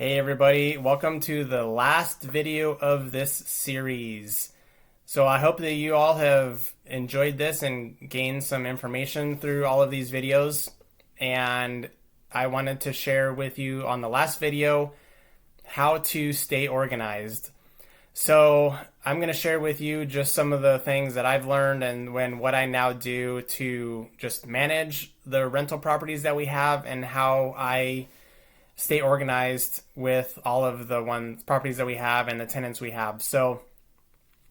Hey everybody, welcome to the last video of this series. So I hope that you all have enjoyed this and gained some information through all of these videos. And I wanted to share with you on the last video how to stay organized. So I'm going to share with you just some of the things that I've learned and what I now do to just manage the rental properties that we have and how I stay organized with all of the properties that we have and the tenants we have. So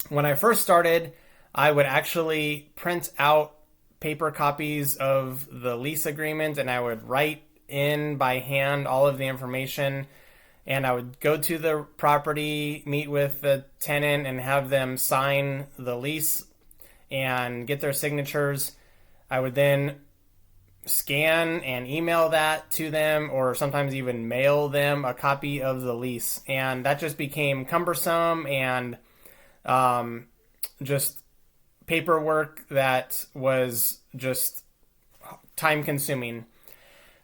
when I first started, I would actually print out paper copies of the lease agreement and I would write in by hand all of the information, and I would go to the property, meet with the tenant and have them sign the lease and get their signatures. I would then scan and email that to them, or sometimes even mail them a copy of the lease. And that just became cumbersome and just paperwork that was just time consuming.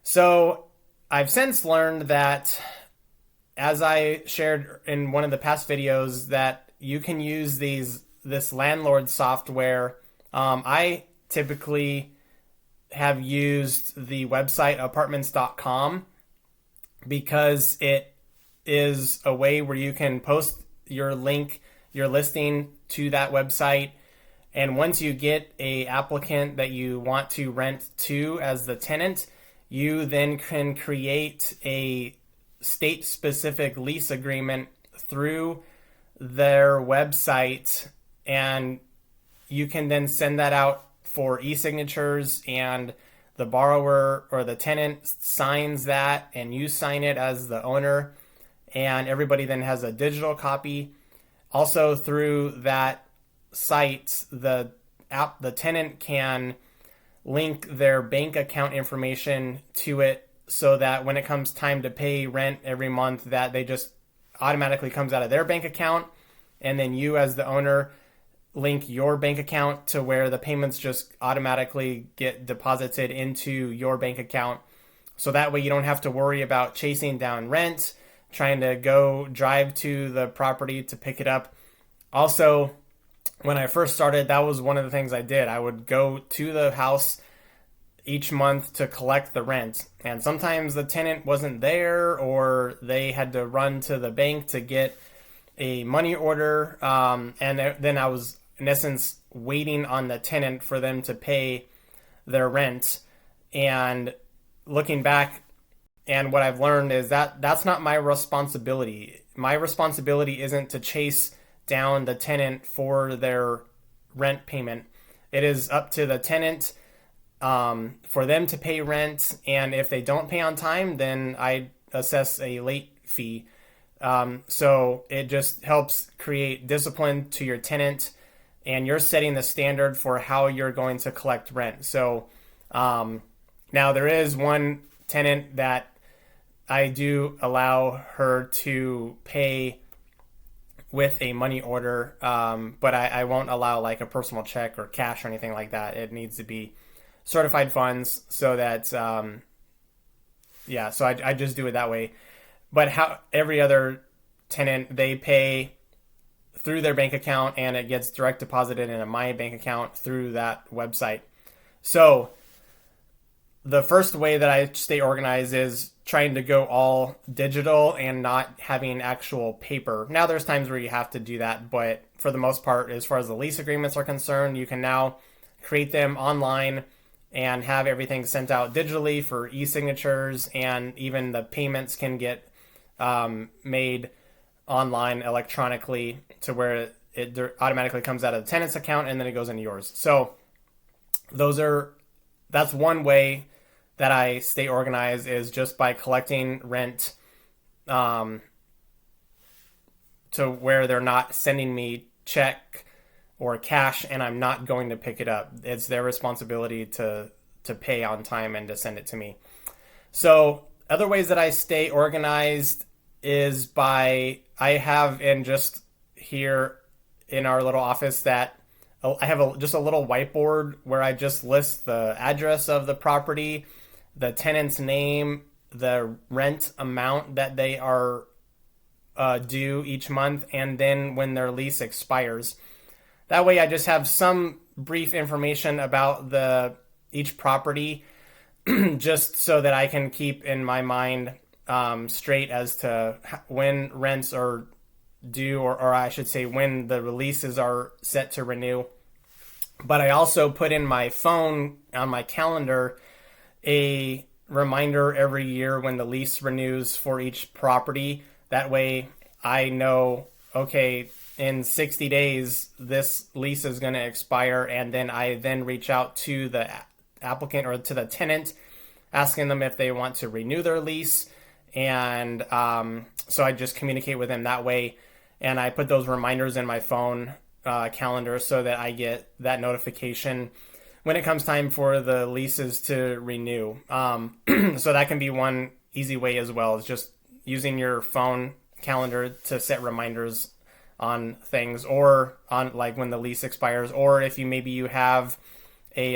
So I've since learned that, as I shared in one of the past videos, that you can use this landlord software. I typically have used the website apartments.com because it is a way where you can post your listing to that website. And once you get a applicant that you want to rent to as the tenant, you then can create a state-specific lease agreement through their website, and you can then send that out for e-signatures, and the borrower or the tenant signs that and you sign it as the owner, and everybody then has a digital copy. Also through that site, the tenant can link their bank account information to it so that when it comes time to pay rent every month, that they just automatically comes out of their bank account, and then you as the owner link your bank account to where the payments just automatically get deposited into your bank account. So that way you don't have to worry about chasing down rent, trying to go drive to the property to pick it up. Also, when I first started, that was one of the things I did. I would go to the house each month to collect the rent. And sometimes the tenant wasn't there, or they had to run to the bank to get a money order. And then I was, in essence, waiting on the tenant for them to pay their rent. And looking back, and what I've learned is that that's not my responsibility. My responsibility isn't to chase down the tenant for their rent payment. It is up to the tenant for them to pay rent, and if they don't pay on time, then I assess a late fee. So it just helps create discipline to your tenant, and you're setting the standard for how you're going to collect rent. So now there is one tenant that I do allow her to pay with a money order, but I won't allow like a personal check or cash or anything like that. It needs to be certified funds, so that so I just do it that way. But how every other tenant, they pay through their bank account, and it gets direct deposited into my bank account through that website. So the first way that I stay organized is trying to go all digital and not having actual paper. Now there's times where you have to do that, but for the most part, as far as the lease agreements are concerned, you can now create them online and have everything sent out digitally for e-signatures, and even the payments can get made online electronically to where it automatically comes out of the tenant's account and then it goes into yours. So that's one way that I stay organized, is just by collecting rent to where they're not sending me check or cash and I'm not going to pick it up. It's their responsibility to pay on time and to send it to me. So other ways that I stay organized is I have just here in our little office that I have just a little whiteboard where I just list the address of the property, the tenant's name, the rent amount that they are due each month, and then when their lease expires. That way I just have some brief information about each property just so that I can keep in my mind straight as to when rents are due, or I should say when the releases are set to renew. But I also put in my phone on my calendar a reminder every year when the lease renews for each property. That way I know, okay, in 60 days, this lease is going to expire, and then I then reach out to the applicant or to the tenant, asking them if they want to renew their lease. And so I just communicate with them that way, and I put those reminders in my phone calendar so that I get that notification when it comes time for the leases to renew. So that can be one easy way as well, is just using your phone calendar to set reminders on things, or on like when the lease expires, or if you have a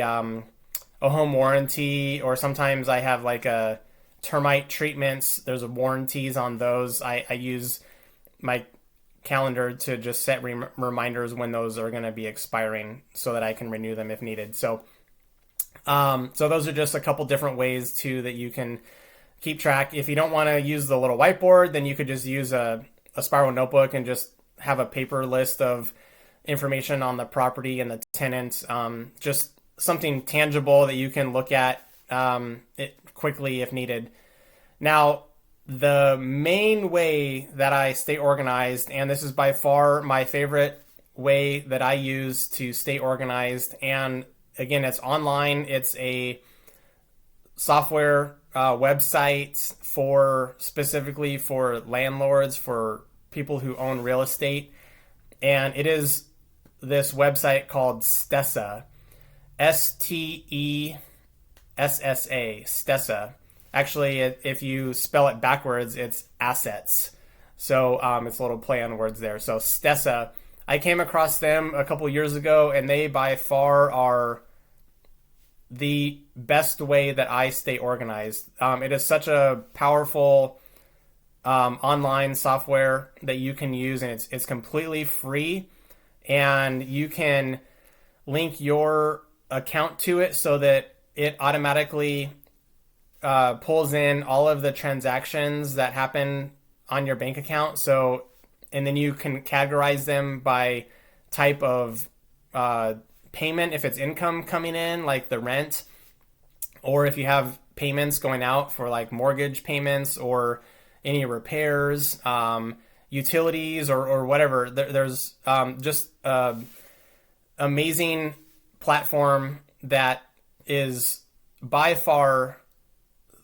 home warranty, or sometimes I have like a termite treatments. There's warranties on those. I use my calendar to just set reminders when those are going to be expiring so that I can renew them if needed. So those are just a couple different ways too that you can keep track. If you don't want to use the little whiteboard, then you could just use a spiral notebook and just have a paper list of information on the property and the tenant, just something tangible that you can look at it quickly if needed. Now, the main way that I stay organized, and this is by far my favorite way that I use to stay organized, and again, it's online. It's a software website specifically for landlords, for people who own real estate, and it is this website called Stessa, Stessa, Stessa. Actually, if you spell it backwards, it's assets. So it's a little play on words there. So Stessa, I came across them a couple years ago, and they by far are the best way that I stay organized. It is such a powerful online software that you can use, and it's completely free, and you can link your account to it so that it automatically pulls in all of the transactions that happen on your bank account. So, and then you can categorize them by type of payment, if it's income coming in, like the rent, or if you have payments going out for like mortgage payments or any repairs, utilities, or whatever. There's just amazing platform that is by far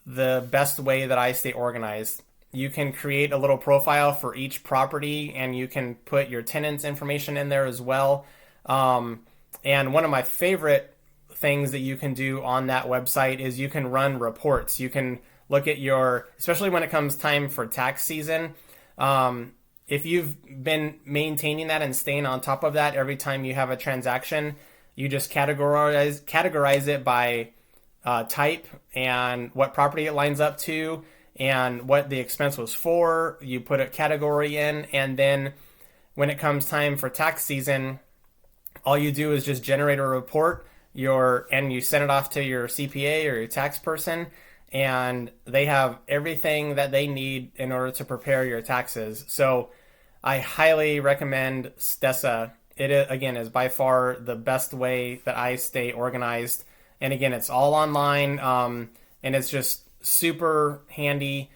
the best way that I stay organized. You can create a little profile for each property, and you can put your tenant's information in there as well. And one of my favorite things that you can do on that website is you can run reports. You can look at especially when it comes time for tax season, if you've been maintaining that and staying on top of that every time you have a transaction, you just categorize it by type and what property it lines up to and what the expense was for. You put a category in, and then when it comes time for tax season, all you do is just generate a report and you send it off to your CPA or your tax person, and they have everything that they need in order to prepare your taxes. So I highly recommend Stessa. It, again, is by far the best way that I stay organized. And again, it's all online, and it's just super handy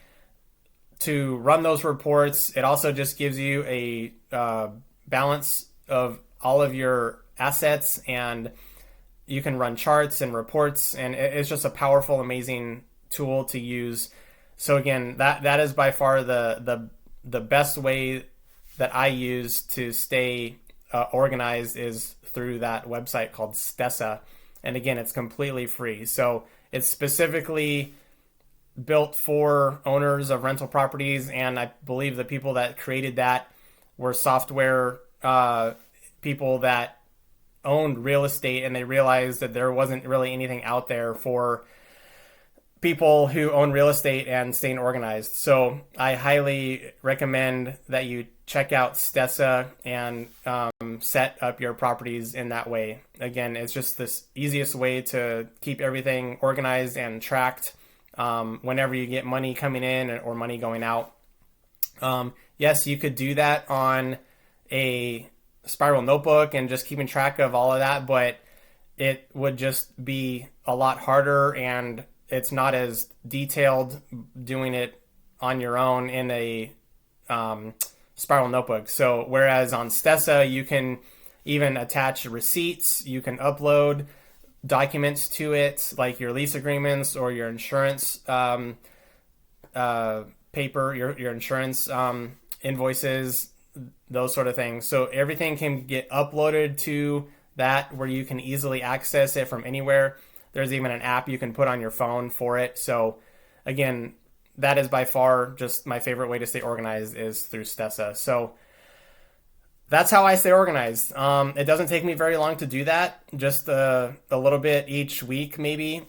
to run those reports. It also just gives you a balance of all of your assets, and you can run charts and reports, and it's just a powerful, amazing tool to use. So again, that is by far the best way that I use to stay organized is through that website called Stessa. And again, it's completely free. So it's specifically built for owners of rental properties, and I believe the people that created that were software people that owned real estate, and they realized that there wasn't really anything out there for people who own real estate and staying organized. So I highly recommend that you check out Stessa and set up your properties in that way. Again, it's just this easiest way to keep everything organized and tracked whenever you get money coming in or money going out. Yes, you could do that on a spiral notebook and just keeping track of all of that, but it would just be a lot harder, and it's not as detailed doing it on your own in a spiral notebook. So whereas on Stessa, you can even attach receipts, you can upload documents to it, like your lease agreements or your insurance paper, your insurance invoices, those sort of things. So everything can get uploaded to that, where you can easily access it from anywhere. There's even an app you can put on your phone for it. So again, that is by far just my favorite way to stay organized, is through Stessa. So that's how I stay organized. It doesn't take me very long to do that, just a little bit each week, maybe,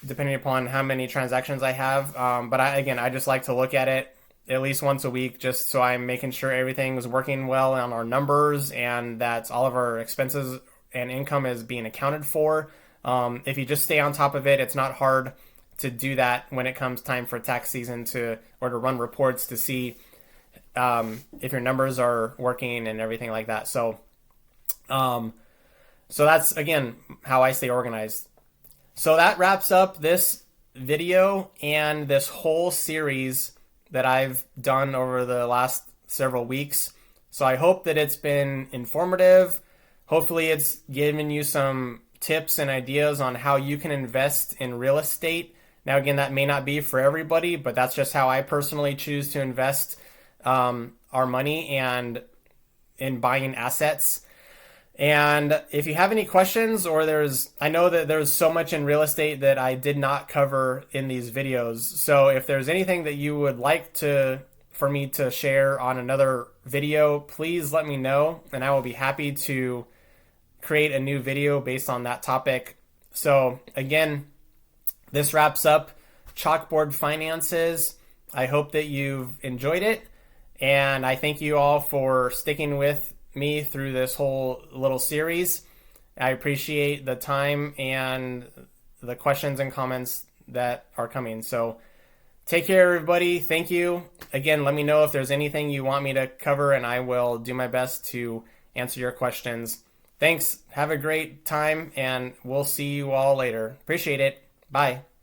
depending upon how many transactions I have. But I just like to look at it at least once a week, just so I'm making sure everything is working well on our numbers and that all of our expenses and income is being accounted for. If you just stay on top of it, it's not hard to do that when it comes time for tax season to run reports to see if your numbers are working and everything like that. So that's, again, how I stay organized. So that wraps up this video and this whole series that I've done over the last several weeks. So I hope that it's been informative. Hopefully it's given you some tips and ideas on how you can invest in real estate. Now, again, that may not be for everybody, but that's just how I personally choose to invest our money and in buying assets. And if you have any questions, or I know that there's so much in real estate that I did not cover in these videos. So if there's anything that you would like for me to share on another video, please let me know, and I will be happy to create a new video based on that topic. So again, this wraps up Chalkboard Finances. I hope that you've enjoyed it, and I thank you all for sticking with me through this whole little series. I appreciate the time and the questions and comments that are coming. So take care, everybody. Thank you. Again, let me know if there's anything you want me to cover, and I will do my best to answer your questions. Thanks. Have a great time, and we'll see you all later. Appreciate it. Bye.